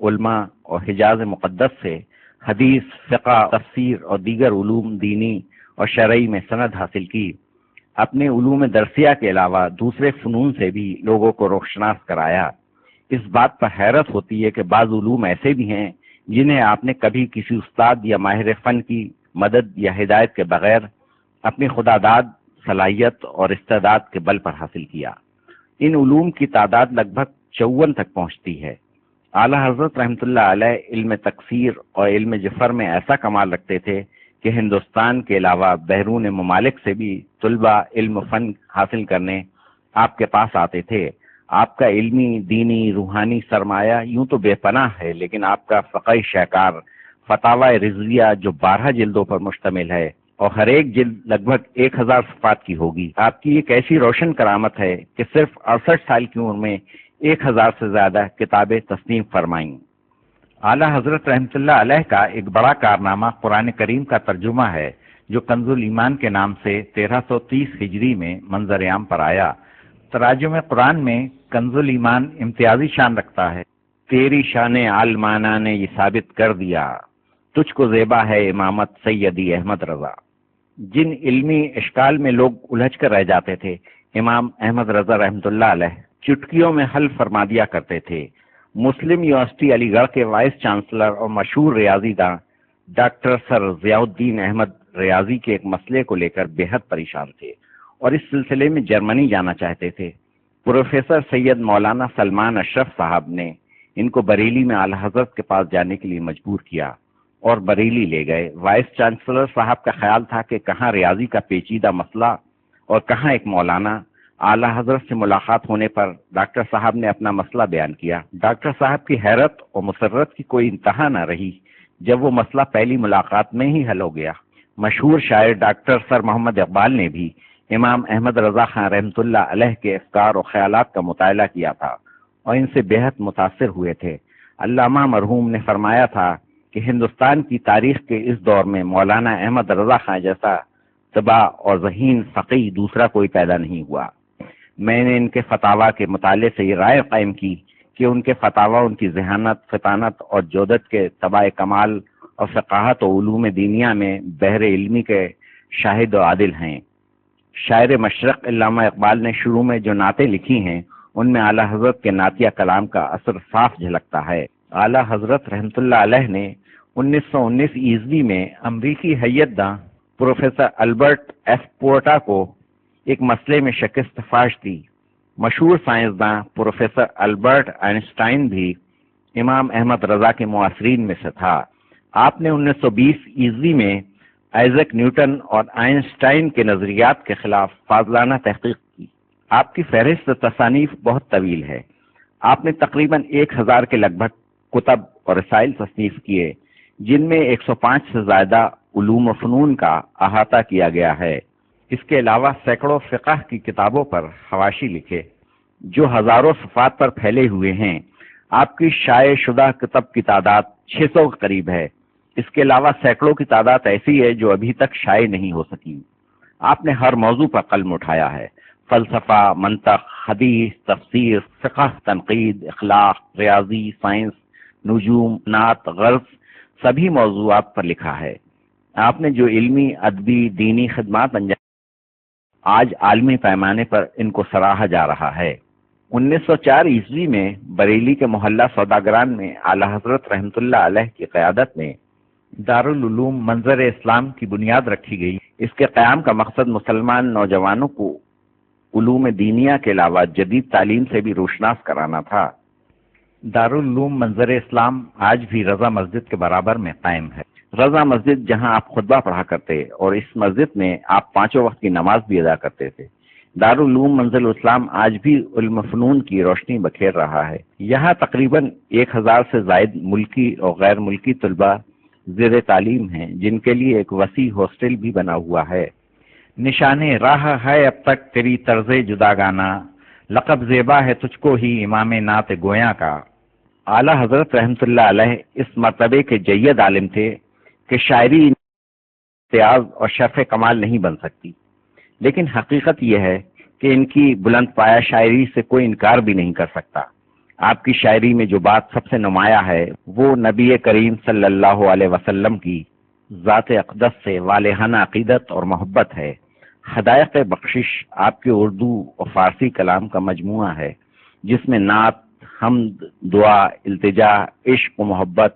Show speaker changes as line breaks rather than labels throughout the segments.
علماء اور حجاز مقدس سے حدیث، فقہ، تفسیر اور دیگر علوم دینی اور شرعی میں سند حاصل کی۔ اپنے علوم درسیہ کے علاوہ دوسرے فنون سے بھی لوگوں کو روشناس کرایا۔ اس بات پر حیرت ہوتی ہے کہ بعض علوم ایسے بھی ہیں جنہیں آپ نے کبھی کسی استاد یا ماہر فن کی مدد یا ہدایت کے بغیر اپنی خداداد، صلاحیت اور استعداد کے بل پر حاصل کیا۔ ان علوم کی تعداد لگ بھگ 54 تک پہنچتی ہے۔ اعلی حضرت رحمۃ اللہ علیہ علم تکفیر اور علم جفر میں ایسا کمال رکھتے تھے کہ ہندوستان کے علاوہ بیرون ممالک سے بھی طلباء علم و فن حاصل کرنے آپ کے پاس آتے تھے۔ آپ کا علمی، دینی، روحانی سرمایہ یوں تو بے پناہ ہے، لیکن آپ کا فقہی شاہکار فتاوی رضویہ جو 12 جلدوں پر مشتمل ہے اور ہر ایک جلد لگ بھگ 1000 صفحات کی ہوگی، آپ کی ایک ایسی روشن کرامت ہے کہ صرف 68 سال کی عمر میں 1000 سے زیادہ کتابیں تصنیف فرمائیں۔ اعلی حضرت رحمۃ اللہ علیہ کا ایک بڑا کارنامہ قرآن کریم کا ترجمہ ہے، جو کنز الایمان کے نام سے 1330 ہجری میں منظر عام پر آیا۔ تراجم قرآن میں کنز الایمان امتیازی شان رکھتا ہے۔ تیری شان عالمانہ نے یہ ثابت کر دیا، تجھ کو زیبا ہے امامت سیدی احمد رضا۔ جن علمی اشکال میں لوگ الجھ کر رہ جاتے تھے، امام احمد رضا رحمۃ اللہ علیہ چٹکیوں میں حل فرما دیا کرتے تھے۔ مسلم یونیورسٹی علی گڑھ کے وائس چانسلر اور مشہور ریاضی داں ڈاکٹر سر ضیاء الدین احمد ریاضی کے ایک مسئلے کو لے کر بے حد پریشان تھے اور اس سلسلے میں جرمنی جانا چاہتے تھے۔ پروفیسر سید مولانا سلمان اشرف صاحب نے ان کو بریلی میں اعلی حضرت کے پاس جانے کے لیے مجبور کیا اور بریلی لے گئے۔ وائس چانسلر صاحب کا خیال تھا کہ کہاں ریاضی کا پیچیدہ مسئلہ اور کہاں ایک مولانا۔ اعلی حضرت سے ملاقات ہونے پر ڈاکٹر صاحب نے اپنا مسئلہ بیان کیا۔ ڈاکٹر صاحب کی حیرت اور مسرت کی کوئی انتہا نہ رہی جب وہ مسئلہ پہلی ملاقات میں ہی حل ہو گیا۔ مشہور شاعر ڈاکٹر سر محمد اقبال نے بھی امام احمد رضا خان رحمۃ اللہ علیہ کے افکار و خیالات کا مطالعہ کیا تھا اور ان سے بے حد متاثر ہوئے تھے۔ علامہ مرحوم نے فرمایا تھا کہ ہندوستان کی تاریخ کے اس دور میں مولانا احمد رضا خان جیسا طبع اور ذہین فقیہ دوسرا کوئی پیدا نہیں ہوا۔ میں نے ان کے فتاوی کے مطالعے سے یہ رائے قائم کی کہ ان کے فتاوی ان کی ذہانت، فطانت اور جودت کے طبع کمال اور فقاہت و علوم دینیہ میں بحر علمی کے شاہد و عادل ہیں۔ شاعر مشرق علامہ اقبال نے شروع میں جو نعتیں لکھی ہیں ان میں اعلی حضرت کے نعتیہ کلام کا اثر صاف جھلکتا ہے۔ اعلی حضرت رحمۃ اللہ علیہ نے 1919 عیسوی میں امریکی حیت داں پروفیسر البرٹ ایف پورٹا کو ایک مسئلے میں شکست فاش دی۔ مشہور سائنسداں پروفیسر البرٹ آئنسٹائن بھی امام احمد رضا کے معاصرین میں سے تھا۔ آپ نے 1920 عیسوی میں آئزیک نیوٹن اور آئنسٹائن کے نظریات کے خلاف فاضلانہ تحقیق کی۔ آپ کی فہرست تصانیف بہت طویل ہے۔ آپ نے تقریباً 1000 کے لگ بھگ کتب اور رسائل تصنیف کیے، جن میں 105 سے زیادہ علوم و فنون کا احاطہ کیا گیا ہے۔ اس کے علاوہ سینکڑوں فقہ کی کتابوں پر حواشی لکھے جو ہزاروں صفحات پر پھیلے ہوئے ہیں۔ آپ کی شائع شدہ کتب کی تعداد 600 کے قریب ہے۔ اس کے علاوہ سینکڑوں کی تعداد ایسی ہے جو ابھی تک شائع نہیں ہو سکی۔ آپ نے ہر موضوع پر قلم اٹھایا ہے: فلسفہ، منطق، حدیث، تفسیر، فقہ، تنقید، اخلاق، ریاضی، سائنس، نجوم، نعت، غرض، سبھی موضوعات پر لکھا ہے۔ آپ نے جو علمی، ادبی، دینی خدمات انجام آج عالمی پیمانے پر ان کو سراہا جا رہا ہے۔ 1904 عیسوی میں بریلی کے محلہ سوداگران میں اعلی حضرت رحمۃ اللہ علیہ کی قیادت میں دارالعلوم منظر اسلام کی بنیاد رکھی گئی۔ اس کے قیام کا مقصد مسلمان نوجوانوں کو علوم دینیہ کے علاوہ جدید تعلیم سے بھی روشناس کرانا تھا۔ دارالعلوم منظر اسلام آج بھی رضا مسجد کے برابر میں قائم ہے۔ رضا مسجد جہاں آپ خطبہ پڑھا کرتے اور اس مسجد میں آپ 5 وقت کی نماز بھی ادا کرتے تھے، دارالعلوم منزل اسلام آج بھی علم فنون کی روشنی بکھیر رہا ہے۔ یہاں تقریباً 1000 سے زائد ملکی اور غیر ملکی طلباء زیر تعلیم ہیں، جن کے لیے ایک وسیع ہاسٹل بھی بنا ہوا ہے۔ نشان راہ ہے اب تک تیری طرز جداگانہ، لقب زیبا ہے تجھ کو ہی امام نعت گویاں کا۔ اعلی حضرت رحمۃ اللہ علیہ اس مرتبے کے جید عالم تھے کہ شاعری امتیاز اور شرف کمال نہیں بن سکتی، لیکن حقیقت یہ ہے کہ ان کی بلند پایہ شاعری سے کوئی انکار بھی نہیں کر سکتا۔ آپ کی شاعری میں جو بات سب سے نمایاں ہے وہ نبی کریم صلی اللہ علیہ وسلم کی ذات اقدس سے والہانہ عقیدت اور محبت ہے۔ ہدایت بخشش آپ کے اردو اور فارسی کلام کا مجموعہ ہے، جس میں نعت، حمد، دعا، التجا، عشق و محبت،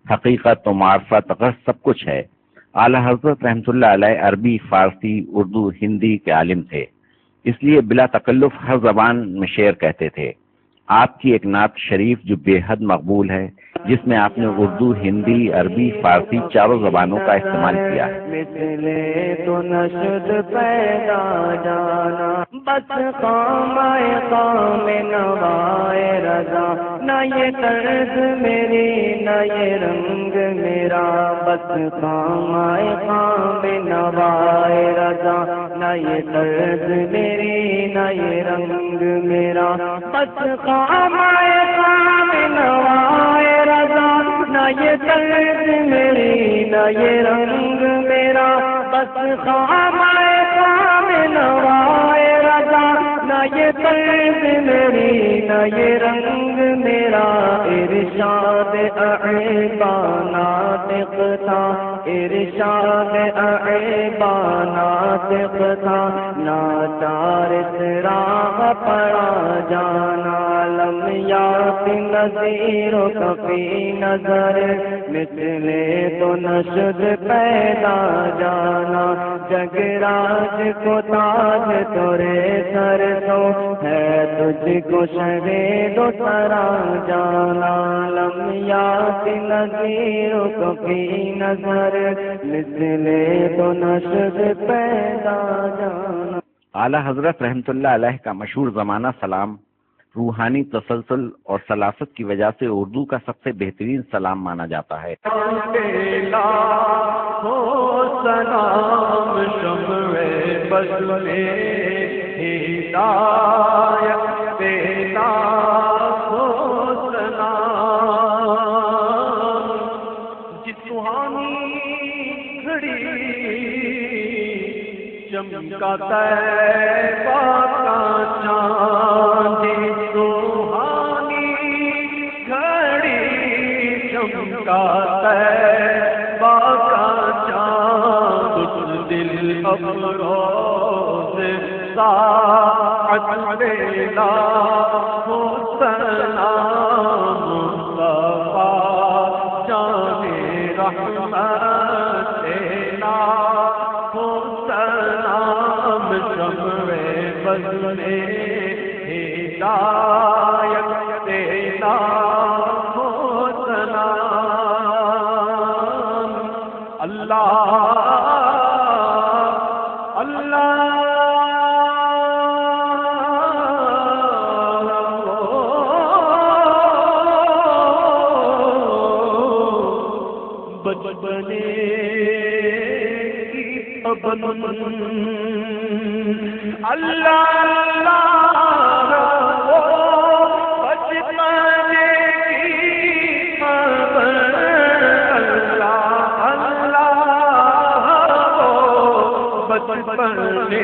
حقیقت و معرفت، غرض سب کچھ ہے۔ اعلیٰ حضرت رحمۃ اللہ علیہ عربی، فارسی، اردو، ہندی کے عالم تھے، اس لیے بلا تکلف ہر زبان میں شعر کہتے تھے۔ آپ کی ایک نعت شریف جو بے حد مقبول ہے، جس میں آپ نے اردو، ہندی، عربی، فارسی چاروں زبانوں کا استعمال کیا ہے۔
مثلے تو نشد پیدا جانا، بس قامائے قام نوائے رضا، نہ یہ طرز میری نہ یہ رنگ میرا، بس قامائے قام نوائے رضا، نہ یہ طرز میری نہ یہ رنگ میرا، بس قامائے قام نوائے رضا، نہ یہ طرز میری نہ یہ رنگ میرا، بس خامائے قام نوائے رضا، نہ یہ طرز میری نہ یہ رنگ میرا، ارشاد اعیبا ناطق تھا، ارشاد اعیبا ناطق تھا، ناچار راہ پڑا جانا، لم یات نظیر و کفی نظر، مثلے تو نشد پیدا جانا، جگ راج کو تاج تورے سر تو ہے، تجھ کو شہید و سرا جانا، لم یات نظیر و کفی نظر، مثلے تو نشد پیدا جانا۔
اعلیٰ حضرت رحمۃ اللہ علیہ کا مشہور زمانہ سلام روحانی تسلسل اور سلاست کی وجہ سے اردو کا سب سے بہترین سلام مانا جاتا ہے۔
چمکا طیبہ کا چاند، سبحانی گھڑی چمکا طیبہ کا چاند، دل افروز ساعت بیلا حسنا، مصطفیٰ جان رحمت تیرا بزمے ہدایت تیرا ہو سلام، اللہ اللہ بچپنے کی پابند، اللہ اللہ بچپنے کی پابند، اللہ اللہ بچپنے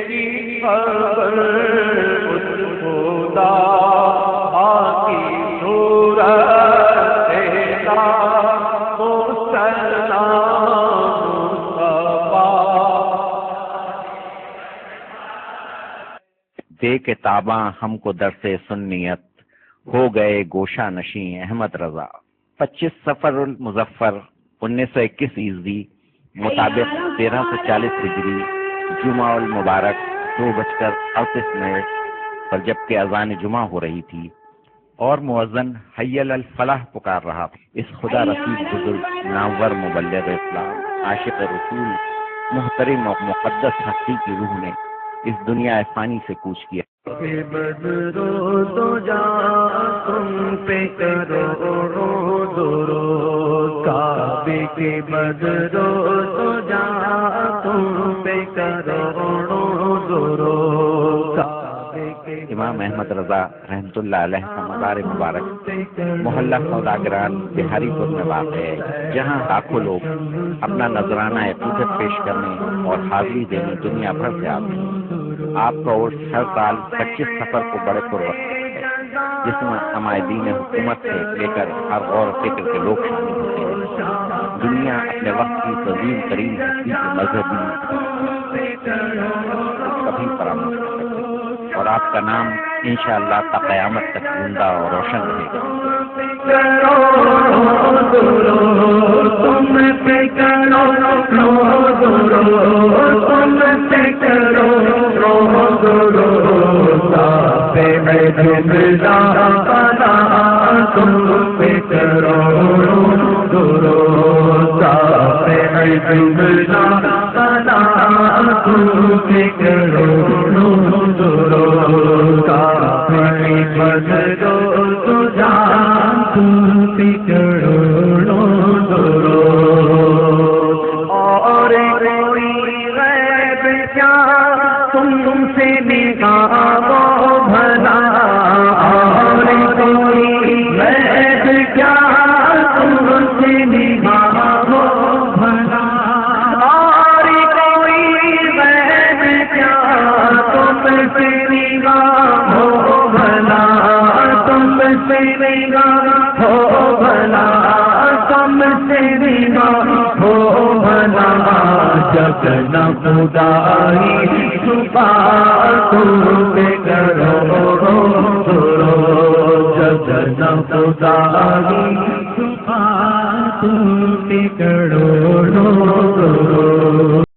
کی پابند، اس خدا کی صورت تیرا
دے کے تاباں ہم کو درس سنیت، ہو گئے گوشہ نشیں احمد رضا۔ 25 صفر المظفر 1921 عیسوی مطابق 1340 ہجری، جمعہ المبارک 2:38 پر جبکہ اذان جمعہ ہو رہی تھی اور مؤذن حی علی الفلاح پکار رہا تھا، اس خدا رسید بزرگ نامور مبلغ اسلام عاشق رسول محترم و مقدس ہستی کی روح نے اس دنیا فانی سے کوچ کیا۔
بدرو تو جا تم پہ کرو درود، کعبے کے بدرو تو جا تم پہ کرو درود۔
امام احمد رضا رحمۃ اللہ علیہ کا مزار مبارک محلہ سوداگران بہاری پور میں واقع ہے، جہاں لاکھوں لوگ اپنا نذرانہ عقیدت پیش کرنے اور حاضری دینے دنیا بھر سے آتے ہیں۔ آپ کا عرس ہر سال 25 صفر کو بڑے پروقت ہے۔ جس میں عمائدین حکومت سے لے کر ہر غور و فکر کے لوگ شامل ہوتے ہیں۔ دنیا اپنے وقت کی عظیم ترین ہستی کے مذہبی کبھی فراموش کر سکتے، اور آپ کا نام انشاءاللہ تا قیامت تک زندہ اور روشن رہے گا۔
اور کوئی غیب کیا تم سے نکاح بھلا، اور کوئی غیب کیا تم سے نکاح بھلا، اور کوئی غیب کیا تم سے نکاح بھلا، تم سے نکاح ہو بھلا، تم سے نکاح ہو بھلا، جب نہ خدائی چھپا تم پہ کرو، جب نہ خدائی